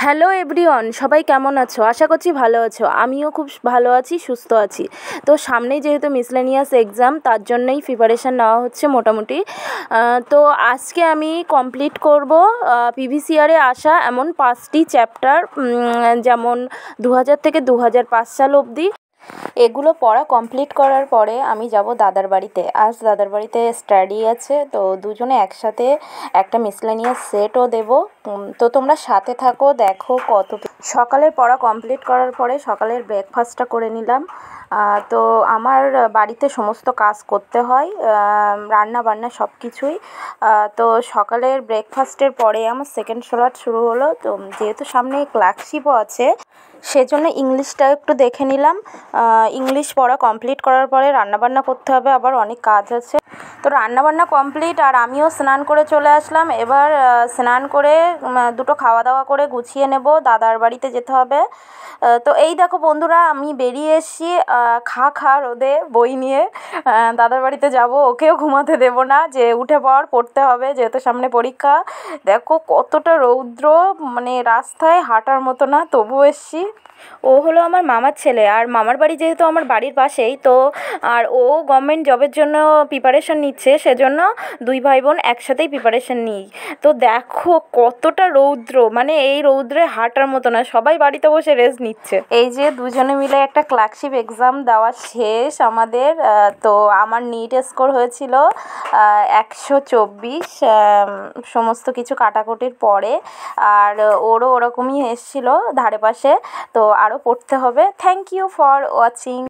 Hello everyone, সবাই কেমন আছো? আশা করছি ভালো আছো। আমিও খুব ভালো আছি, সুস্থ আছি। তো সামনেই যেহেতু মিসলেনিয়াস এক্সাম, তার জন্যই প্রিপারেশান নেওয়া হচ্ছে মোটামুটি। তো আজকে আমি কমপ্লিট করব পিভিসিআরে আসা এমন 5টি চ্যাপ্টার, যেমন 2000 থেকে 2005 সাল অবধি। এগুলো পড়া কমপ্লিট করার পরে আমি যাব দাদার বাড়িতে। আজ দাদার বাড়িতে স্টাডি আছে, তো দুজনে একসাথে একটা মিসলেনিয়াস সেটও দেব। তো তোমরা সাথে থাকো, দেখো কত। সকালের পড়া কমপ্লিট করার পরে সকালের ব্রেকফাস্টটা করে নিলাম। তো আমার বাড়িতে সমস্ত কাজ করতে হয়, রান্না বান্না সব কিছুই। তো সকালের ব্রেকফাস্টের পরে আমার সেকেন্ড স্লট শুরু হলো। তো যেহেতু সামনে ক্লার্কশিপও আছে, সেজন্য ইংলিশটা একটু দেখে নিলাম। ইংলিশ পড়া কমপ্লিট করার পরে রান্নাবান্না করতে হবে, আবার অনেক কাজ আছে। তো রান্নাবান্না কমপ্লিট, আর আমিও স্নান করে চলে আসলাম। এবার স্নান করে দুটো খাওয়া দাওয়া করে গুছিয়ে নেব, দাদার বাড়িতে যেতে হবে। তো এই দেখো বন্ধুরা, আমি বেরিয়ে এসেছি খা রোদে বই নিয়ে। দাদার বাড়িতে যাব, ওকেও ঘুমাতে দেবো না, যে উঠে পড়তে হবে যেহেতু সামনে পরীক্ষা। দেখো কতটা রৌদ্র, মানে রাস্তায় হাঁটার মতো না, তবুও এসেছি। ও হলো আমার মামার ছেলে, আর মামার বাড়ি যেহেতু আমার বাড়ির পাশেই, তো আর ও গভর্নমেন্ট জবের জন্য প্রিপারেশন নিচ্ছে, সেজন্য দুই ভাই বোন একসাথেই প্রিপারেশন নিই। তো দেখো কতটা রৌদ্র, মানে এই রৌদ্রে হাঁটার মতো না, সবাই বাড়িতে বসে রেস্ট নিচ্ছে। এই যে দুজনে মিলে একটা ক্লার্কশিপ এক্সাম দেওয়া শেষ আমাদের। তো আমার নিট স্কোর হয়েছিল 124, সমস্ত কিছু কাটাকুটির পরে। আর ওরও ওরকমই এসেছিলো ধারে পাশে। তো আরও পড়তে হবে। Thank you for watching.